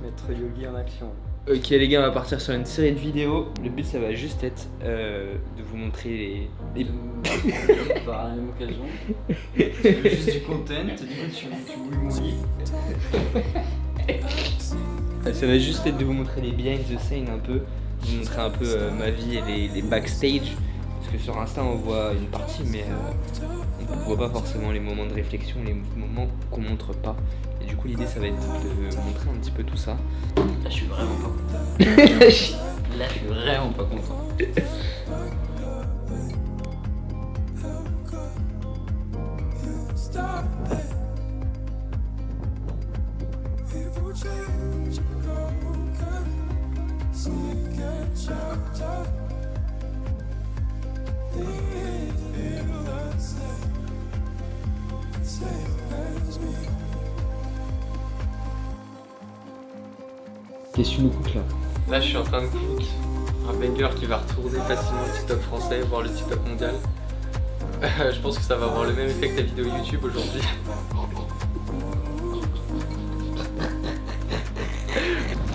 Maître Yogi en action. Ok les gars, on va partir sur une série de vidéos. Le but ça va juste être de vous montrer les... Par la même occasion. C'est juste du content, du coup tu bouilles mon lit. Ça va juste être de vous montrer les behind the scene un peu. Vous montrer un peu ma vie et les backstage. Parce que sur Insta on voit une partie mais on voit pas forcément les moments de réflexion, les moments qu'on montre pas. Et du coup l'idée ça va être de montrer un petit peu tout ça. Là je suis vraiment pas content. Là je suis vraiment pas content. Qu'est-ce que tu nous coupes là? Là je suis en train de cook un banger qui va retourner facilement le TikTok français, voire le TikTok mondial. Je pense que ça va avoir le même effet que ta vidéo YouTube aujourd'hui.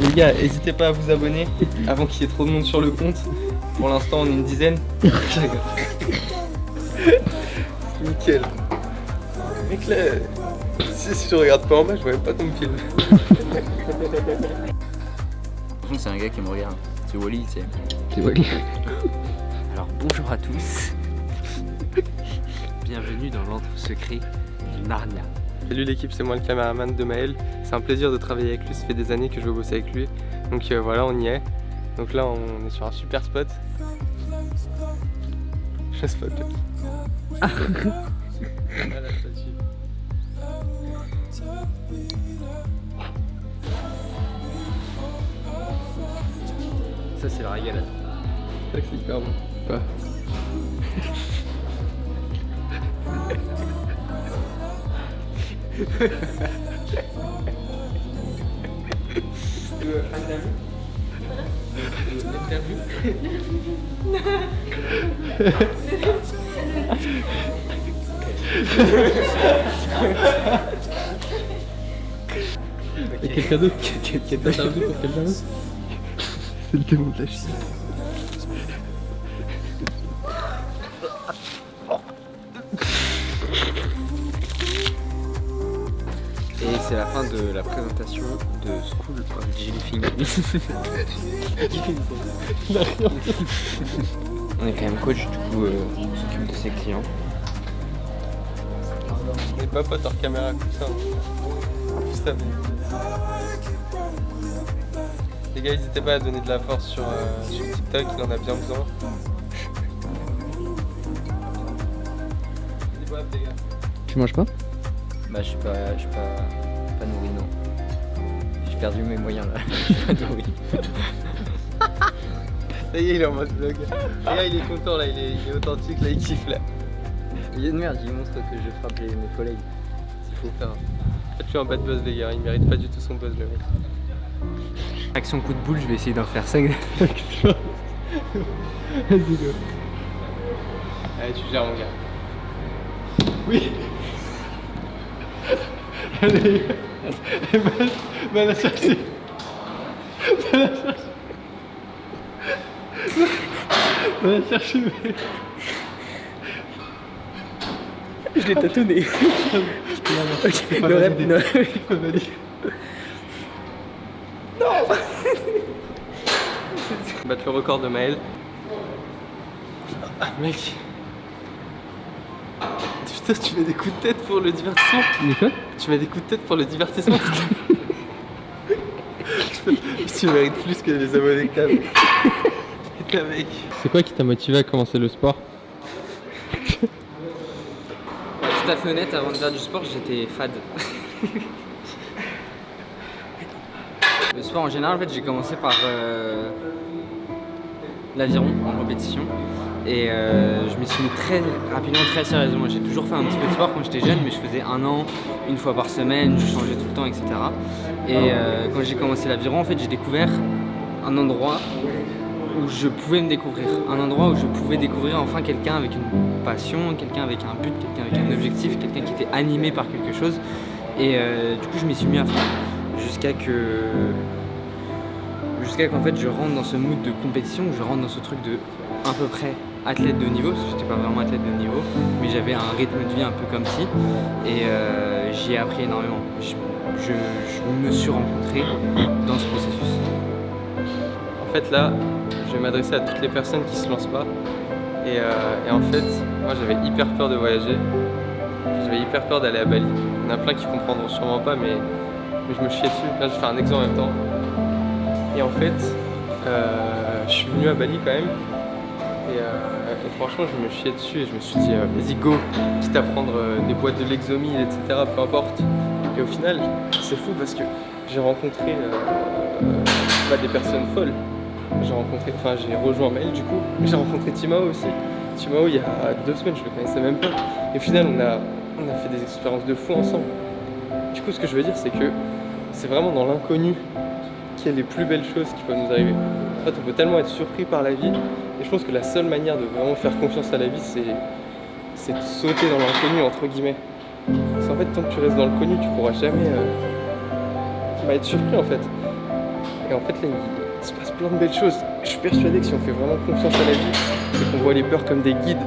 Les gars, n'hésitez pas à vous abonner avant qu'il y ait trop de monde sur le compte. Pour l'instant on est une dizaine. Nickel. Mec là, si je regarde pas en bas, je vois même pas ton film. C'est un gars qui me regarde, c'est Wally, tu sais. C'est Wally. Alors bonjour à tous. Bienvenue dans l'antre secret du Narnia. Salut l'équipe, c'est moi le caméraman de Maël. C'est un plaisir de travailler avec lui, ça fait des années que je veux bosser avec lui. Donc voilà, on y est. Donc là on est sur un super spot. Je spot. Voilà, la statue. Ça c'est la régalade. C'est hyper bon. Quoi? Et quelqu'un d'autre qui est interview pour quelqu'un d'autre. C'est le démon de la Chine. Et c'est la fin de la présentation de School of Jellyfing. On est quand même coach, du coup on s'occupe de ses clients. On n'est pas potes hors caméra comme ça. Putain, mais... Les gars, n'hésitez pas à donner de la force sur TikTok, il en a bien besoin. Tu manges pas? Bah je suis pas nourri, non. J'ai perdu mes moyens là. Je suis pas nourri. Ça y est, il est en mode vlog. Et là, il est content, là, il est authentique, là, il kiffe là. Il est de merde, il montre que je frappe mes collègues. C'est fou. Faites-lui un bad buzz, les gars, il mérite pas du tout son buzz, le mec. Action coup de boule, je vais essayer d'en faire 5. Vas-y, go. Allez, tu gères, mon gars. Oui. Allez, va la chercher. Va la chercher. Va la chercher, mec. Je l'ai tâtonné. Le rep, non. Battre le record de Maël. Ah, mec. Putain, tu mets des coups de tête pour le divertissement. Mais quoi? Tu mets des coups de tête pour le divertissement. Tu mérites plus que les abonnés que t'as. Putain, mec. C'est quoi qui t'a motivé à commencer le sport? Tout à fait honnête, avant de faire du sport, j'étais fade. Le sport en général, en fait, j'ai commencé par l'aviron en compétition. Et je me suis mis très rapidement, très sérieusement. J'ai toujours fait un petit peu de sport quand j'étais jeune, mais je faisais 1 an, une fois par semaine, je changeais tout le temps, etc. Et quand j'ai commencé l'aviron, en fait, j'ai découvert un endroit où je pouvais me découvrir. Un endroit où je pouvais découvrir enfin quelqu'un avec une passion, quelqu'un avec un but, quelqu'un avec un objectif, quelqu'un qui était animé par quelque chose. Et du coup je m'y suis mis à fond jusqu'à qu'en fait je rentre dans ce mood de compétition, je rentre dans ce truc de à peu près athlète de haut niveau, parce que j'étais pas vraiment athlète de haut niveau, mais j'avais un rythme de vie un peu comme si, et j'y ai appris énormément. Je me suis rencontré dans ce processus. En fait là, je vais m'adresser à toutes les personnes qui se lancent pas. Et en fait, moi j'avais hyper peur de voyager. J'avais hyper peur d'aller à Bali. Il y en a plein qui comprendront sûrement pas, mais je me chiais dessus. Là, je vais faire un exemple en même temps. Et en fait, je suis venu à Bali quand même. Et franchement, je me chiais dessus et je me suis dit, vas-y, go, quitte à prendre des boîtes de Lexomil, etc., peu importe. Et au final, c'est fou parce que j'ai rencontré des personnes folles. J'ai rejoint Maël du coup, mais j'ai rencontré Timao aussi. Timao, il y a 2 semaines, je le connaissais même pas. Et au final, on a fait des expériences de fou ensemble. Du coup, ce que je veux dire, c'est que c'est vraiment dans l'inconnu qu'il y a les plus belles choses qui peuvent nous arriver. En fait, on peut tellement être surpris par la vie. Et je pense que la seule manière de vraiment faire confiance à la vie, c'est de sauter dans l'inconnu, entre guillemets. Parce qu'en fait, tant que tu restes dans le connu, tu pourras jamais être surpris, en fait. Et en fait, là, il se passe plein de belles choses. Je suis persuadé que si on fait vraiment confiance à la vie et qu'on voit les peurs comme des guides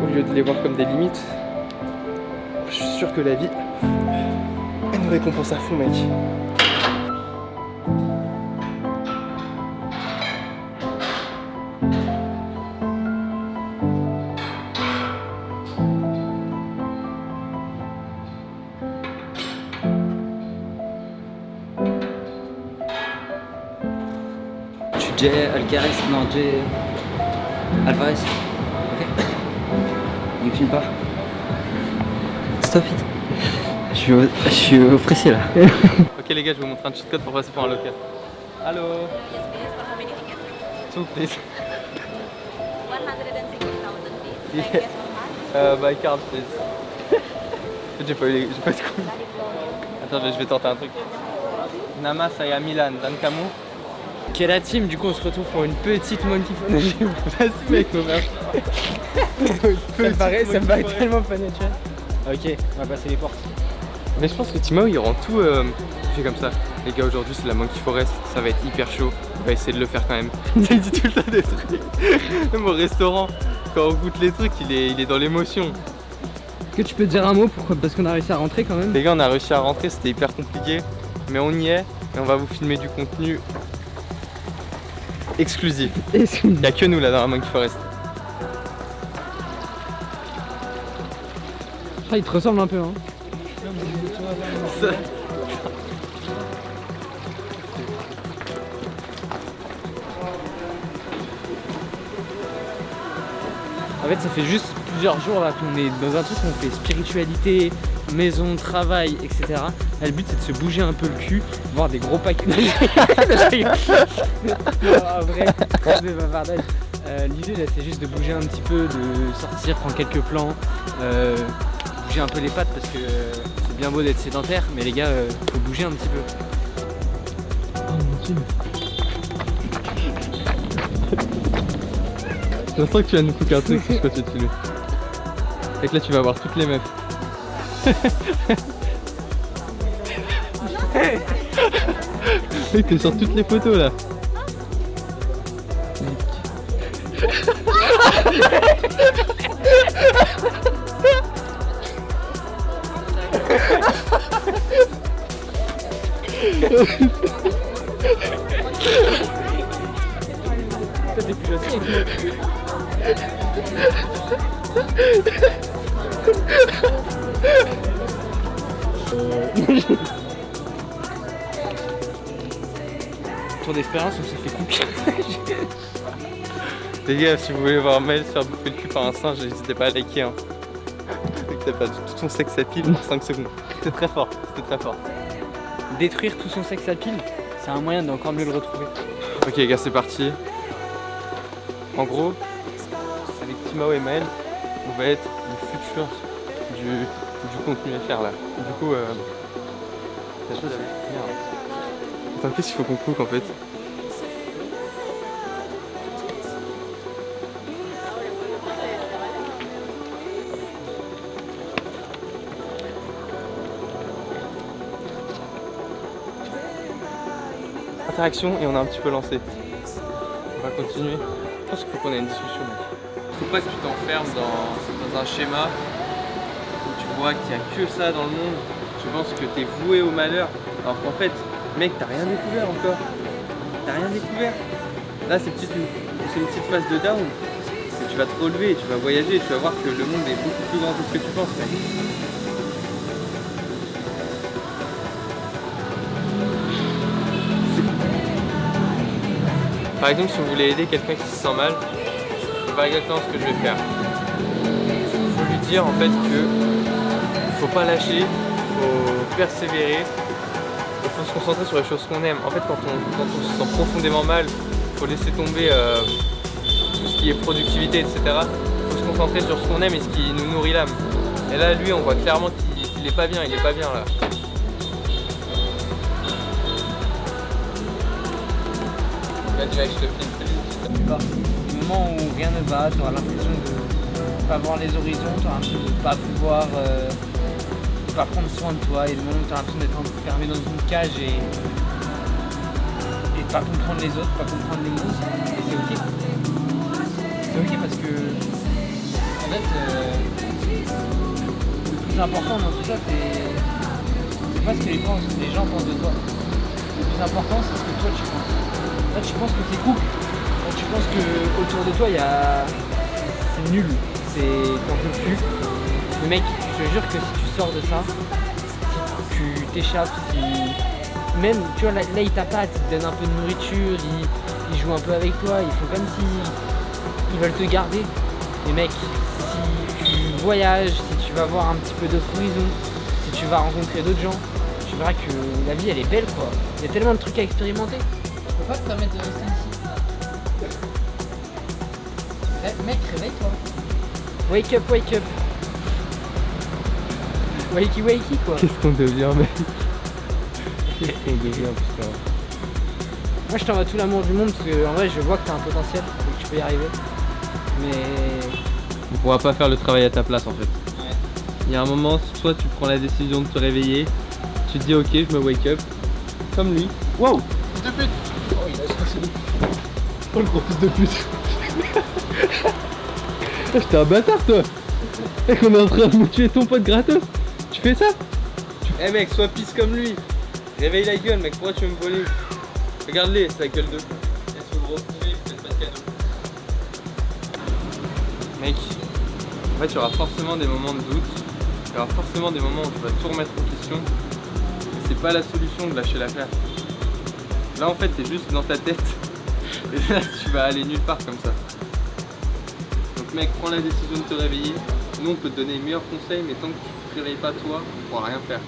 au lieu de les voir comme des limites, je suis sûr que la vie, elle nous récompense à fond, mec. Jay Alcaraz, non Jay Alvarez. Ok. On filme pas. Stop it. Je suis oppressé là. Ok les gars, je vais vous montrer un cheat code pour passer pour un local. Allô. Two please. 160,000 please. By card please. J'ai pas de couilles. Attends, je vais tenter un truc. Nama saya Milan, Dankamu. Ok la team, du coup on se retrouve pour une petite monkey fun. Vas-y mec, mon frère. Ça me paraît tellement pas naturel. Ok, on va passer les portes. Mais je pense que Timao il rend tout fait comme ça. Les gars, aujourd'hui c'est la Monkey Forest, ça va être hyper chaud. On va essayer de le faire quand même. Il dit tout le temps des trucs. Même au restaurant, quand on goûte les trucs, il est dans l'émotion. Est-ce que tu peux te dire un mot parce qu'on a réussi à rentrer quand même? Les gars, on a réussi à rentrer, c'était hyper compliqué. Mais on y est et on va vous filmer du contenu exclusif. Il n'y a que nous là dans la Monkey Forest. Ah, il te ressemble un peu hein. En fait, ça fait juste plusieurs jours là qu'on est dans un truc où on fait spiritualité, maison, travail, etc. Là, le but c'est de se bouger un peu le cul, voir des gros paquets. Non, en vrai, de bavardage. L'idée là c'est juste de bouger un petit peu, de sortir, prendre quelques plans, bouger un peu les pattes parce que c'est bien beau d'être sédentaire, mais les gars, faut bouger un petit peu. Je sens que tu vas nous foutre un truc si je continue de filmer. Et que là tu vas voir toutes les meufs. Mec, t'es sur toutes les photos là. Tour d'expérience, on s'est fait couper. Les gars, si vous voulez voir Maël se faire bouffer le cul par un singe, n'hésitez pas à liker hein. T'as pas tout son sexe à pile en 5 secondes. C'était très fort, c'était très fort. Détruire tout son sexe à pile, c'est un moyen d'encore mieux le retrouver. Ok les gars, c'est parti. En gros, avec Timao et Maël, on va être le futur du contenu à faire là. Du coup, t'as chaud là? Merde. Attends, qu'est-ce qu'il faut qu'on cook en fait? interaction et on a un petit peu lancé. On va continuer. Je pense qu'il faut qu'on ait une discussion, mec. Faut pas que tu t'enfermes dans un schéma où tu vois qu'il n'y a que ça dans le monde. Tu penses que t'es voué au malheur. Alors qu'en fait, mec, t'as rien découvert encore. T'as rien découvert. Là, c'est une petite phase de down. Et tu vas te relever, tu vas voyager, tu vas voir que le monde est beaucoup plus grand que ce que tu penses, mec. Par exemple, si vous voulez aider quelqu'un qui se sent mal, c'est pas exactement ce que je vais faire. Il faut lui dire en fait que faut pas lâcher, faut persévérer, il faut se concentrer sur les choses qu'on aime. En fait, quand on se sent profondément mal, il faut laisser tomber tout ce qui est productivité, etc. Il faut se concentrer sur ce qu'on aime et ce qui nous nourrit l'âme. Et là, lui, on voit clairement qu'il est pas bien, il est pas bien là. Là, direct, je te filme. Du moment où rien ne va, tu auras l'impression de pas voir les horizons, tu auras l'impression de pas pouvoir pas prendre soin de toi, et le moment où tu as l'impression d'être enfermé dans une cage et de pas comprendre les autres, pas comprendre les mots, et c'est ok. C'est ok parce que en fait le plus important dans tout ça c'est pas ce que les gens pensent de toi. Le plus important c'est ce que toi tu penses. Là tu penses que c'est cool. Quand tu penses que autour de toi c'est nul, t'en peux plus. Mais mec, je te jure que si tu sors de ça, si tu t'échappes, même tu vois là ils t'appâtent, ils te donnent un peu de nourriture, ils jouent un peu avec toi, ils font comme si ils veulent te garder. Mais mec, si tu voyages, si tu vas voir un petit peu d'autres horizons, si tu vas rencontrer d'autres gens, tu verras que la vie elle est belle quoi. Il y a tellement de trucs à expérimenter. Tu peux pas te permettre de rester ici. Mec, réveille-toi. Wake up, wake up. Wakey wakey quoi. Qu'est-ce qu'on devient, mec? Qu'est-ce qu'on devient, putain? Moi je t'envoie tout l'amour du monde parce que en vrai je vois que t'as un potentiel et que tu peux y arriver. Mais On pourra pas faire le travail à ta place en fait. ouais. Il y a un moment, soit tu prends la décision de te réveiller, tu te dis ok, je me wake up, comme lui. Wow! Fils de pute. Oh il a sorti. Oh le gros fils de pute! J'étais un bâtard toi! Mec, on est en train de me tuer ton pote gratos! Tu fais ça? Eh mec, sois pisse comme lui! Réveille la gueule mec, pourquoi tu veux me voler? Regarde-les, c'est la gueule de. Est-ce que vous retrouvez, vous faites pas de cadeau? Mec, en fait, il y aura forcément des moments de doute, il y aura forcément des moments où tu vas tout remettre en question. Et c'est pas la solution de lâcher l'affaire. Là, en fait, t'es juste dans ta tête. Et là, tu vas aller nulle part comme ça. Donc, mec, prends la décision de te réveiller. Nous, on peut te donner les meilleurs conseils, mais tant que tu ne te réveilles pas toi, on pourra rien faire.